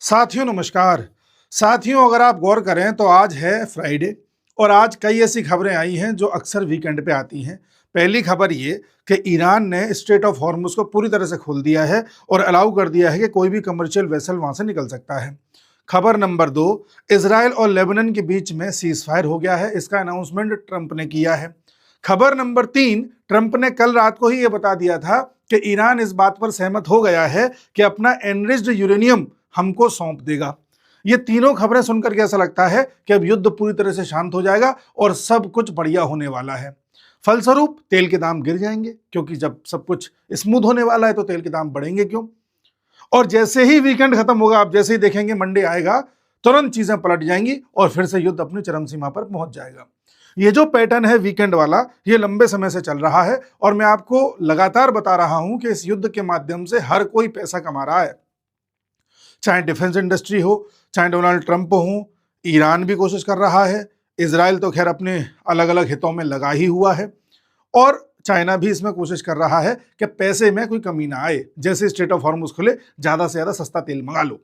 साथियों नमस्कार। साथियों, अगर आप गौर करें तो आज है फ्राइडे और आज कई ऐसी खबरें आई हैं जो अक्सर वीकेंड पे आती हैं। पहली खबर ये कि ईरान ने स्ट्रेट ऑफ हॉर्मुज को पूरी तरह से खोल दिया है और अलाउ कर दिया है कि कोई भी कमर्शियल वेसल वहां से निकल सकता है। खबर नंबर 2, इसराइल और लेबनान के बीच में सीज फायर हो गया है। इसका अनाउंसमेंट ट्रंप ने किया है। खबर नंबर 3, ट्रंप ने कल रात को ही यह बता दिया था कि ईरान इस बात पर सहमत हो गया है कि अपना एनरिच्ड यूरेनियम हमको सौंप देगा। ये तीनों खबरें सुनकर के ऐसा लगता है कि अब युद्ध पूरी तरह से शांत हो जाएगा और सब कुछ बढ़िया होने वाला है। फलस्वरूप तेल के दाम गिर जाएंगे, क्योंकि जब सब कुछ स्मूथ होने वाला है तो तेल के दाम बढ़ेंगे क्यों। और जैसे ही वीकेंड खत्म होगा, आप जैसे ही देखेंगे मंडे आएगा, तुरंत चीजें पलट जाएंगी और फिर से युद्ध अपनी चरम सीमा पर पहुंच जाएगा। ये जो पैटर्न है वीकेंड वाला, ये लंबे समय से चल रहा है और मैं आपको लगातार बता रहा हूं कि इस युद्ध के माध्यम से हर कोई पैसा कमा रहा है। चाहे डिफेंस इंडस्ट्री हो, चाहे डोनाल्ड ट्रंप हो, ईरान भी कोशिश कर रहा है, इजराइल तो खैर अपने अलग अलग हितों में लगा ही हुआ है, और चाइना भी इसमें कोशिश कर रहा है कि पैसे में कोई कमी ना आए। जैसे स्ट्रेट ऑफ हॉर्मुज खुले, ज्यादा से ज्यादा सस्ता तेल मंगा लो।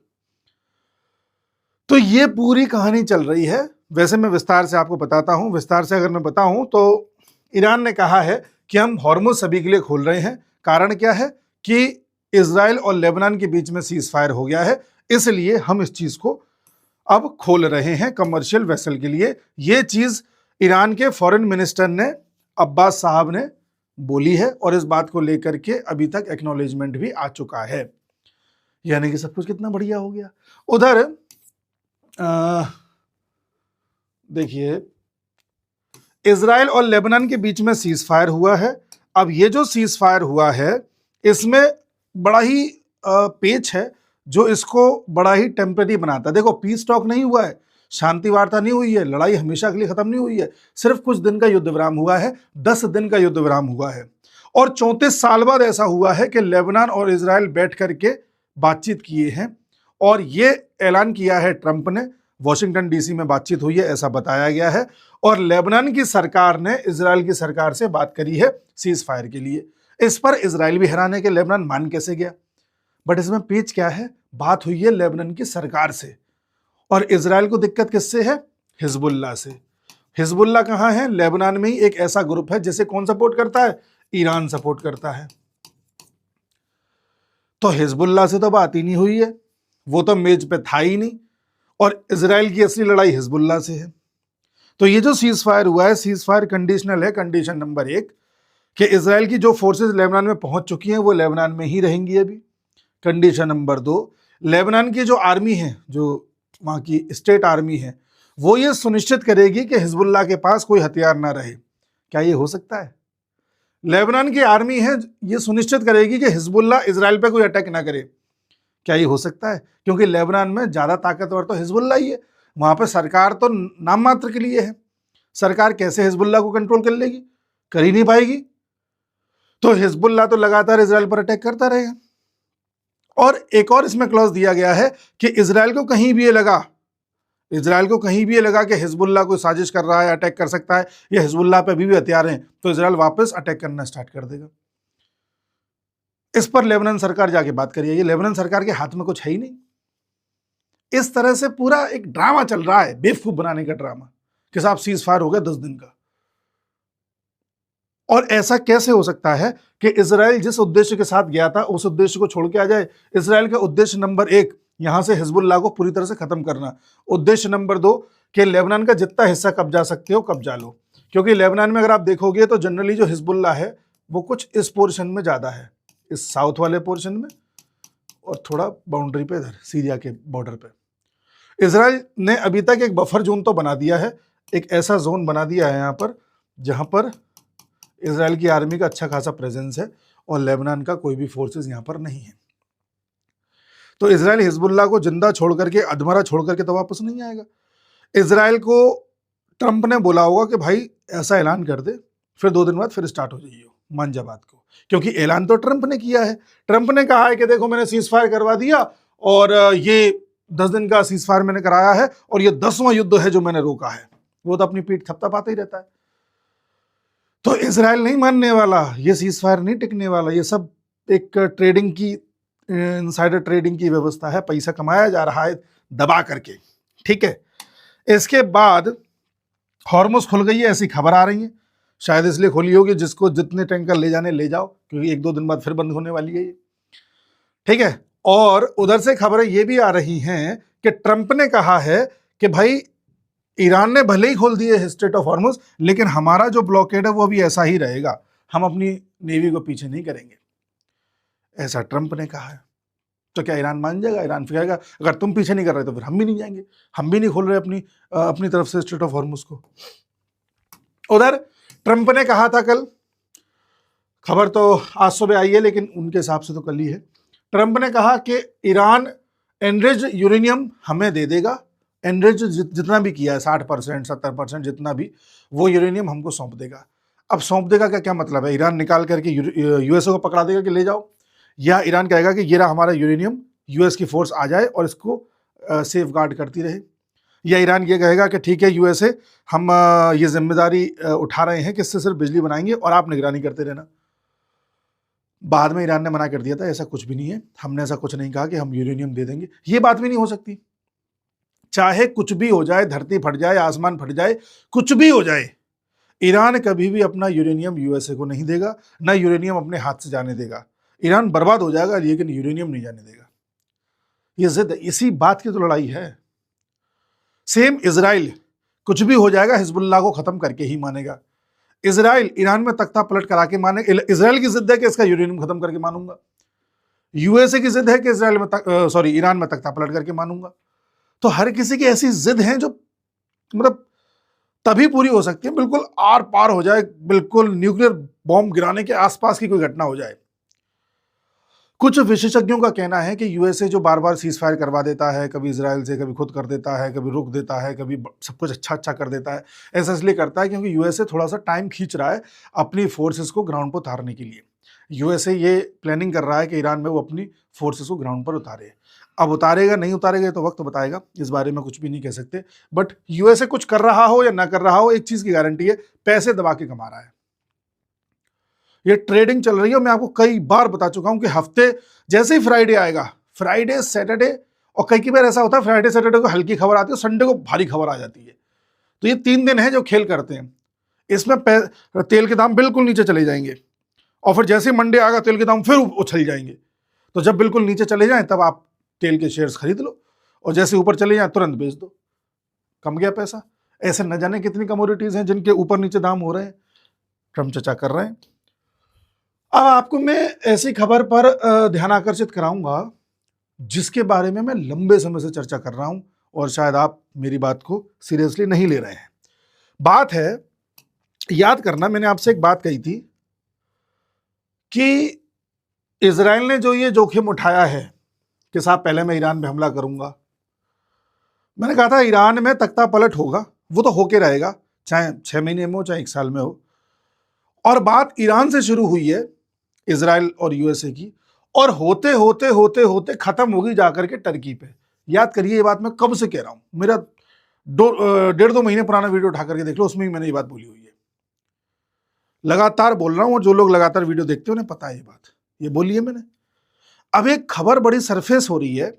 तो ये पूरी कहानी चल रही है। वैसे मैं विस्तार से आपको बताता हूं। विस्तार से अगर मैं बताऊं तो ईरान ने कहा है कि हम हॉर्मुज सभी के लिए खोल रहे हैं। कारण क्या है कि इजराइल और लेबनान के बीच में सीज फायर हो गया है, इसलिए हम इस चीज को अब खोल रहे हैं कमर्शियल वेसल के लिए। यह चीज ईरान के फॉरेन मिनिस्टर ने, अब्बास साहब ने बोली है और इस बात को लेकर के अभी तक एक्नॉलेजमेंट भी आ चुका है। यानी कि सब कुछ कितना बढ़िया हो गया। उधर देखिए, इजराइल और लेबनान के बीच में सीज फायर हुआ है। अब ये जो सीज फायर हुआ है, इसमें बड़ा ही पेच है जो इसको बड़ा ही टेम्परेरी बनाता है। देखो, पीस टॉक नहीं हुआ है, शांति वार्ता नहीं हुई है, लड़ाई हमेशा के लिए खत्म नहीं हुई है। सिर्फ कुछ दिन का युद्ध विराम हुआ है, 10 दिन का युद्ध विराम हुआ है। और 34 साल बाद ऐसा हुआ है कि लेबनान और इजराइल बैठ करके बातचीत किए हैं और ये ऐलान किया है ट्रंप ने। वॉशिंगटन डीसी में बातचीत हुई है, ऐसा बताया गया है। और लेबनान की सरकार ने इजराइल की सरकार से बात करी है सीज फायर के लिए। इस पर इजराइल भी हैरान है कि लेबनान मान कैसे गया। बट इसमें पेच क्या है, बात हुई है लेबनान की सरकार से और इजराइल को दिक्कत किससे है? हिजबुल्लाह से। हिजबुल्लाह कहां है? लेबनान में ही एक ऐसा ग्रुप है जिसे कौन सपोर्ट करता है? ईरान सपोर्ट करता है। तो हिजबुल्लाह से तो बात ही नहीं हुई है, वो तो मेज पे था ही नहीं। और इजराइल की असली लड़ाई हिजबुल्लाह से है। तो ये जो सीज फायर हुआ है, सीज फायर कंडीशनल है। कंडीशन नंबर 1 कि इजराइल की जो फोर्सेस लेबनान में पहुंच चुकी हैं वो लेबनान में ही रहेंगी अभी। कंडीशन नंबर 2, लेबनान की जो आर्मी है, जो वहाँ की स्टेट आर्मी है, वो ये सुनिश्चित करेगी कि हिजबुल्लाह के पास कोई हथियार ना रहे। क्या ये हो सकता है? लेबनान की आर्मी है, ये सुनिश्चित करेगी कि हिजबुल्लाह इजराइल पे कोई अटैक ना करे। क्या ये हो सकता है? क्योंकि लेबनान में ज्यादा ताकतवर तो हिजबुल्लाह ही है। वहां पर सरकार तो नाम मात्र के लिए है। सरकार कैसे हिजबुल्लाह को कंट्रोल कर लेगी? कर ही नहीं पाएगी। तो हिजबुल्लाह तो लगातार इजराइल पर अटैक करता रहेगा। और एक और इसमें क्लॉज दिया गया है कि इजराइल को कहीं भी ये लगा कि हिजबुल्लाह कोई साजिश कर रहा है, अटैक कर सकता है, या हिजबुल्लाह पे अभी भी हथियार हैं, तो इजराइल वापस अटैक करना स्टार्ट कर देगा। इस पर लेबनान सरकार जाके बात करिए। ये लेबनान सरकार के हाथ में कुछ है ही नहीं। इस तरह से पूरा एक ड्रामा चल रहा है, बेवकूफ बनाने का ड्रामा, कि साहब सीज फायर हो गया 10 दिन का। और ऐसा कैसे हो सकता है कि इजराइल जिस उद्देश्य के साथ गया था उस उद्देश्य को छोड़ के आ जाए? इजराइल का उद्देश्य नंबर 1 यहां से हिजबुल्लाह को पूरी तरह से खत्म करना। उद्देश्य नंबर 2 कि लेबनान का जितना हिस्सा कब्जा सकते हो कब्जा लो। क्योंकि लेबनान में अगर आप देखोगे तो जनरली जो हिजबुल्लाह है वो कुछ इस पोर्शन में ज्यादा है, इस साउथ वाले पोर्शन में, और थोड़ा बाउंड्री पे इधर सीरिया के बॉर्डर पे। इजराइल ने अभी तक एक बफर जोन तो बना दिया है, एक ऐसा जोन बना दिया है यहाँ पर जहां पर इजराइल की आर्मी का अच्छा खासा प्रेजेंस है और लेबनान का कोई भी फोर्सेस यहां पर नहीं है। तो इजराइल हिजबुल्लाह को जिंदा छोड़ करके, अधमरा छोड़ करके तो वापस नहीं आएगा। इजराइल को ट्रंप ने बोला होगा कि भाई ऐसा ऐलान कर दे, फिर 2 दिन बाद फिर स्टार्ट हो जाइए, मान जा बात को। क्योंकि ऐलान तो ट्रंप ने किया है। ट्रंप ने कहा है कि देखो मैंने सीज फायर करवा दिया और ये 10 दिन का सीज फायर मैंने कराया है और ये 10वां युद्ध है जो मैंने रोका है। वो तो अपनी पीठ थपथपाता ही रहता है। तो इजराइल नहीं मानने वाला, ये सीज फायर नहीं टिकने वाला। ये सब एक ट्रेडिंग की इनसाइडर ट्रेडिंग की व्यवस्था है, पैसा कमाया जा रहा है दबा करके, ठीक है। इसके बाद हॉर्मुज खुल गई है, ऐसी खबर आ रही है, शायद इसलिए खोली होगी जिसको जितने टैंकर ले जाने ले जाओ, क्योंकि 1-2 दिन बाद फिर बंद होने वाली है ये, ठीक है। और उधर से खबरें ये भी आ रही हैं कि ट्रंप ने कहा है कि भाई ईरान ने भले ही खोल दिए स्ट्रेट ऑफ हॉर्मुज, लेकिन हमारा जो ब्लॉकेड है वो भी ऐसा ही रहेगा, हम अपनी नेवी को पीछे नहीं करेंगे, ऐसा ट्रंप ने कहा है। तो क्या ईरान मान जाएगा? ईरान फिर कहेगा अगर तुम पीछे नहीं कर रहे तो फिर हम भी नहीं जाएंगे, हम भी नहीं खोल रहे अपनी तरफ से स्ट्रेट ऑफ हॉर्मुज को। उधर ट्रंप ने कहा था कल, खबर तो आज सुबह आई है लेकिन उनके हिसाब से तो कल ही है, ट्रंप ने कहा कि ईरान एनरिच्ड यूरेनियम हमें दे देगा, एनरिच जितना भी किया है 60% 70% जितना भी, वो यूरेनियम हमको सौंप देगा। अब सौंप देगा का क्या मतलब है? ईरान निकाल करके यूएसए को पकड़ा देगा कि ले जाओ, या ईरान कहेगा कि ये रहा हमारा यूरेनियम, यूएस की फोर्स आ जाए और इसको सेफ गार्ड करती रहे, या ईरान ये कहेगा कि ठीक है यूएसए हम ये जिम्मेदारी उठा रहे हैं कि इससे सिर्फ बिजली बनाएंगे और आप निगरानी करते रहना। बाद में ईरान ने मना कर दिया था, ऐसा कुछ भी नहीं है, हमने ऐसा कुछ नहीं कहा कि हम यूरेनियम दे देंगे, ये बात भी नहीं हो सकती। चाहे कुछ भी हो जाए, धरती फट जाए, आसमान फट जाए, कुछ भी हो जाए, ईरान कभी भी अपना यूरेनियम यूएसए को नहीं देगा, ना यूरेनियम अपने हाथ से जाने देगा। ईरान बर्बाद हो जाएगा लेकिन यूरेनियम नहीं जाने देगा। ये जिद, इसी बात की तो लड़ाई है। सेम इजराइल, कुछ भी हो जाएगा हिजबुल्लाह को खत्म करके ही मानेगा। इजराइल ईरान में तख्ता पलट करा के माने, इजराइल की जिद है कि इसका यूरेनियम खत्म करके मानूंगा, यूएसए की जिद है कि ईरान में तख्ता पलट करके मानूंगा। तो हर किसी की ऐसी जिद है जो मतलब तभी पूरी हो सकती है बिल्कुल आर पार हो जाए, बिल्कुल न्यूक्लियर बॉम्ब गिराने के आसपास की कोई घटना हो जाए। कुछ विशेषज्ञों का कहना है कि यूएसए जो बार बार सीज फायर करवा देता है, कभी इजराइल से, कभी खुद कर देता है, कभी रुक देता है, कभी सब कुछ अच्छा कर देता है, ऐसा इसलिए करता है क्योंकि यूएसए थोड़ा सा टाइम खींच रहा है अपनी फोर्सेस को ग्राउंड पर उतारने के लिए। यूएसए ये प्लानिंग कर रहा है कि ईरान में वो अपनी फोर्सेस को ग्राउंड पर उतारे। अब उतारेगा नहीं उतारेगा तो वक्त बताएगा, इस बारे में कुछ भी नहीं कह सकते। बट यूएसए कुछ कर रहा हो या ना कर रहा हो, एक चीज की गारंटी है, पैसे दबा के कमा रहा है। ये ट्रेडिंग चल रही है, मैं आपको कई बार बता चुका हूं कि हफ्ते जैसे ही फ्राइडे आएगा, फ्राइडे सैटरडे, और कई बार ऐसा होता है फ्राइडे सैटरडे को हल्की खबर आती है, संडे को भारी खबर आ जाती है। तो ये 3 दिन है जो खेल करते हैं। इसमें तेल के दाम बिल्कुल नीचे चले जाएंगे और फिर जैसे मंडे आएगा तेल के दाम फिर उछल जाएंगे। तो जब बिल्कुल नीचे चले जाएं तब आप तेल के शेयर्स खरीद लो, और जैसे ऊपर चले जाएं तुरंत बेच दो, कम गया पैसा। ऐसे न जाने कितनी कमोडिटीज हैं जिनके ऊपर नीचे दाम हो रहे हैं, ट्रम्प चर्चा कर रहे हैं। अब आपको मैं ऐसी खबर पर ध्यान आकर्षित कराऊंगा जिसके बारे में मैं लंबे समय से चर्चा कर रहा हूं और शायद आप मेरी बात को सीरियसली नहीं ले रहे हैं। बात है, याद करना मैंने आपसे एक बात कही थी कि इजराइल ने जो ये जोखिम उठाया है कि साहब पहले मैं ईरान पे हमला करूंगा, मैंने कहा था ईरान में तख्ता पलट होगा, वो तो होके रहेगा, चाहे 6 महीने में हो चाहे 1 साल में हो। और बात ईरान से शुरू हुई है, इजराइल और यूएसए की, और होते होते होते होते खत्म होगी जाकर के टर्की पे। याद करिए, ये बात मैं कब से कह रहा हूं, मेरा 1.5-2 महीने पुराना वीडियो उठा करके देख लो, उसमें भी मैंने ये बात बोली हुई है। लगातार बोल रहा हूं और जो लोग लगातार वीडियो देखते हैं उन्हें पता है ये बात, ये बोली है मैंने। अब एक खबर बड़ी सरफेस हो रही है,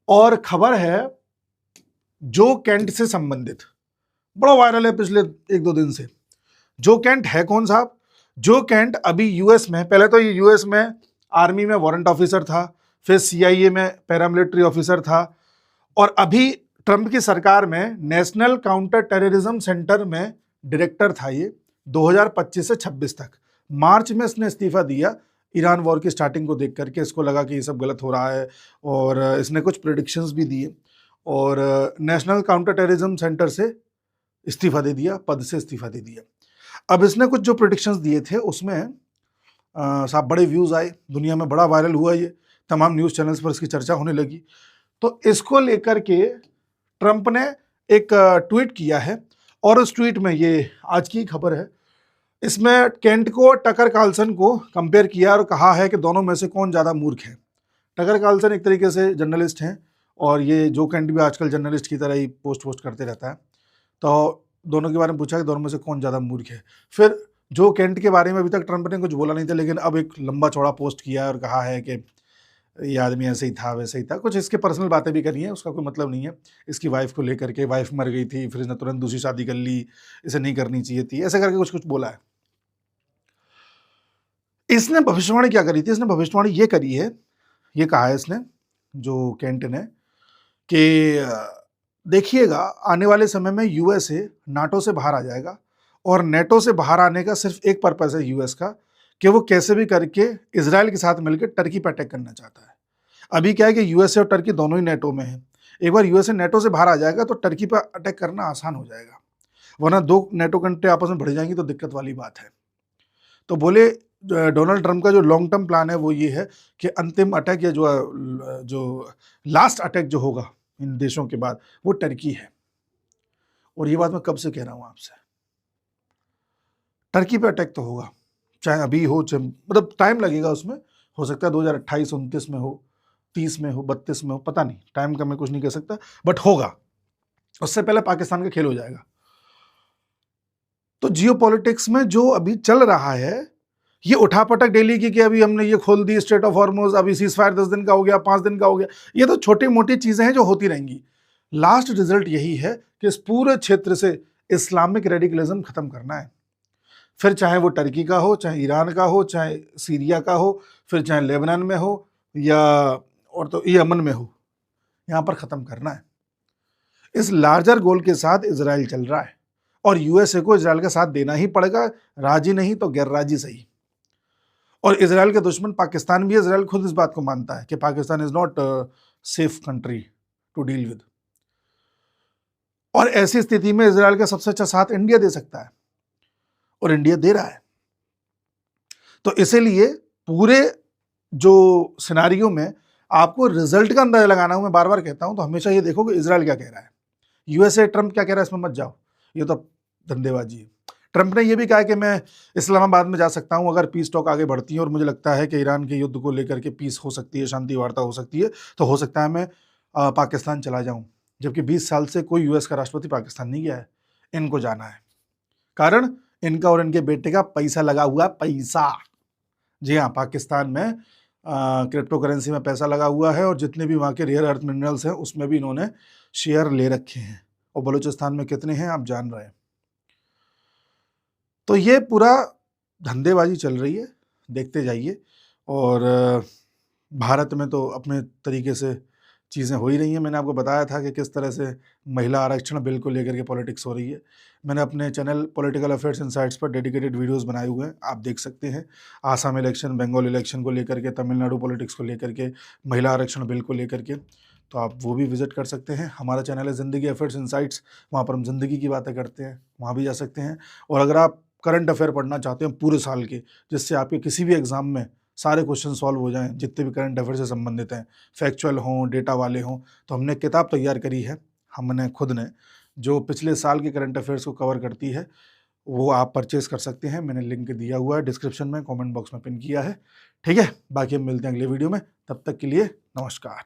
और खबर है जो कैंट से संबंधित, बड़ा वायरल है पिछले 1-2 दिन से। जो कैंट है कौन साहब? जो कैंट अभी यूएस में, पहले तो ये यूएस में आर्मी में वारंट ऑफिसर था, फिर सीआईए में पैरामिलिट्री ऑफिसर था, और अभी ट्रंप की सरकार में नेशनल काउंटर टेररिज्म सेंटर में डायरेक्टर था ये 2025 से 26 तक। मार्च में इसने इस्तीफा दिया ईरान वॉर की स्टार्टिंग को देख करके। इसको लगा कि ये सब गलत हो रहा है, और इसने कुछ प्रेडिक्शंस भी दिए, और नेशनल काउंटर टेररिज्म सेंटर से इस्तीफा दे दिया, पद से इस्तीफा दे दिया। अब इसने कुछ जो प्रेडिक्शंस दिए थे उसमें साहब बड़े व्यूज़ आए, दुनिया में बड़ा वायरल हुआ ये, तमाम न्यूज़ चैनल्स पर इसकी चर्चा होने लगी। तो इसको लेकर के ट्रंप ने एक ट्वीट किया है, और उस ट्वीट में, ये आज की खबर है, इसमें केंट को टकर कार्लसन को कंपेयर किया और कहा है कि दोनों में से कौन ज़्यादा मूर्ख है। टकर कार्लसन एक तरीके से जर्नलिस्ट हैं, और ये जो केंट भी आजकल जर्नलिस्ट की तरह ही पोस्ट करते रहता है। तो दोनों के बारे में पूछा कि दोनों में से कौन ज़्यादा मूर्ख है। फिर जो केंट के बारे में अभी तक ट्रंप ने कुछ बोला नहीं था, लेकिन अब एक लंबा चौड़ा पोस्ट किया है और कहा है कि ये आदमी ऐसे ही था, वैसे ही था। कुछ इसके पर्सनल बातें भी करी हैं, उसका कोई मतलब नहीं है। इसकी वाइफ को लेकर के, वाइफ मर गई थी, फिर इसने तुरंत दूसरी शादी कर ली, इसे नहीं करनी चाहिए थी, ऐसे करके कुछ-कुछ बोला है। इसने भविष्यवाणी क्या करी थी? इसने भविष्यवाणी ये करी है, ये कहा है इसने, जो केंट ने, कि देखिएगा आने वाले समय में यूएसए नाटो से बाहर आ जाएगा और नेटो से बाहर आने का सिर्फ एक पर्पज़ है यूएस का, कि वो कैसे भी करके इज़राइल के साथ मिलकर टर्की पे अटैक करना चाहता है। अभी क्या है कि यूएसए और टर्की दोनों ही नेटो में हैं। एक बार यूएसए नेटो से बाहर आ जाएगा तो टर्की पे अटैक करना आसान हो जाएगा, वरना 2 नेटो कंट्री आपस में भिड़ जाएँगी तो दिक्कत वाली बात है। तो बोले डोनाल्ड ट्रंप का जो लॉन्ग टर्म प्लान है वो ये है कि अंतिम अटैक या जो लास्ट अटैक जो होगा इन देशों के बाद, वो टर्की है। और ये बात मैं कब से कह रहा हूँ आपसे, टर्की पे अटैक तो होगा, चाहे अभी हो, चाहे मतलब टाइम लगेगा उसमें, हो सकता है 2028-29 में हो, 30 में हो, 32 में हो, पता नहीं, टाइम का मैं कुछ नहीं कह सकता, बट होगा। उससे पहले पाकिस्तान का खेल हो जाएगा। तो जियोपॉलिटिक्स में जो अभी चल रहा है, ये उठापटक डेली की कि अभी हमने ये खोल दी स्ट्रेट ऑफ हॉर्मुज, अभी सीज़फायर 10 दिन का हो गया, 5 दिन का हो गया, ये तो छोटी-मोटी चीज़ें हैं जो होती रहेंगी। लास्ट रिजल्ट यही है कि इस पूरे क्षेत्र से इस्लामिक रेडिकलिज्म खत्म करना है। फिर चाहे वो टर्की का हो, चाहे ईरान का हो, चाहे सीरिया का हो, फिर चाहे लेबनान में हो या और तो यमन में हो, यहाँ पर खत्म करना है। इस लार्जर गोल के साथ इज़राइल चल रहा है और यूएसए को इज़राइल का साथ देना ही पड़ेगा, राजी नहीं तो गैर राजी सही। और इज़राइल के दुश्मन पाकिस्तान भी है, इज़राइल खुद इस बात को मानता है कि Pakistan is not safe country to deal with. और ऐसी स्थिति में इज़राइल का सबसे अच्छा साथ इंडिया दे सकता है और इंडिया दे रहा है। तो इसीलिए पूरे जो सिनेरियो में आपको रिजल्ट का अंदाजा लगाना हो, मैं बार-बार कहता हूं, तो हमेशा ये देखो कि इज़राइल क्या कह रहा है। यूएसए ट्रंप क्या कह रहा है इसमें मत जाओ, ये तो धंधेबाजी है। ट्रंप ने ये भी कहा है कि मैं इस्लामाबाद में जा सकता हूं अगर पीस टॉक आगे बढ़ती है और मुझे लगता है कि ईरान के युद्ध को लेकर के पीस हो सकती है, शांति वार्ता हो सकती है, तो हो सकता है मैं पाकिस्तान चला जाऊं। जबकि 20 साल से कोई यूएस का राष्ट्रपति पाकिस्तान नहीं गया है, इनको जाना है। कारण इनका और इनके बेटे का पैसा लगा हुआ, पैसा। जी हाँ, पाकिस्तान में क्रिप्टो करेंसी में पैसा लगा हुआ है और जितने भी वहाँ के रेयर अर्थ मिनरल्स हैं उसमें भी इन्होंने शेयर ले रखे हैं। और बलूचिस्तान में कितने हैं आप जान रहे हैं। तो ये पूरा धंधेबाजी चल रही है, देखते जाइए। और भारत में तो अपने तरीके से चीज़ें हो ही रही हैं। मैंने आपको बताया था कि किस तरह से महिला आरक्षण बिल को लेकर के पॉलिटिक्स हो रही है। मैंने अपने चैनल पॉलिटिकल अफेयर्स इनसाइट्स पर डेडिकेटेड वीडियोस बनाए हुए हैं, आप देख सकते हैं। आसाम इलेक्शन, बंगाल इलेक्शन को लेकर के, तमिलनाडु पॉलिटिक्स को लेकर के, महिला आरक्षण बिल को लेकर के, तो आप वो भी विजिट कर सकते हैं। हमारा चैनल है ज़िंदगी अफेयर्स इनसाइट्स, वहाँ पर हम ज़िंदगी की बातें करते हैं, वहाँ भी जा सकते हैं। और अगर आप करंट अफेयर पढ़ना चाहते हैं पूरे साल के, जिससे आपके किसी भी एग्ज़ाम में सारे क्वेश्चन सॉल्व हो जाएँ, जितने भी करंट अफेयर से संबंधित हैं, फैक्चुअल हों, डेटा वाले हों, तो हमने किताब तैयार करी है, हमने खुद ने, जो पिछले साल के करंट अफेयर्स को कवर करती है। वो आप परचेज़ कर सकते हैं, मैंने लिंक दिया हुआ है डिस्क्रिप्शन में, कमेंट बॉक्स में पिन किया है। ठीक है? बाकी हम मिलते हैं अगले वीडियो में, तब तक के लिए नमस्कार।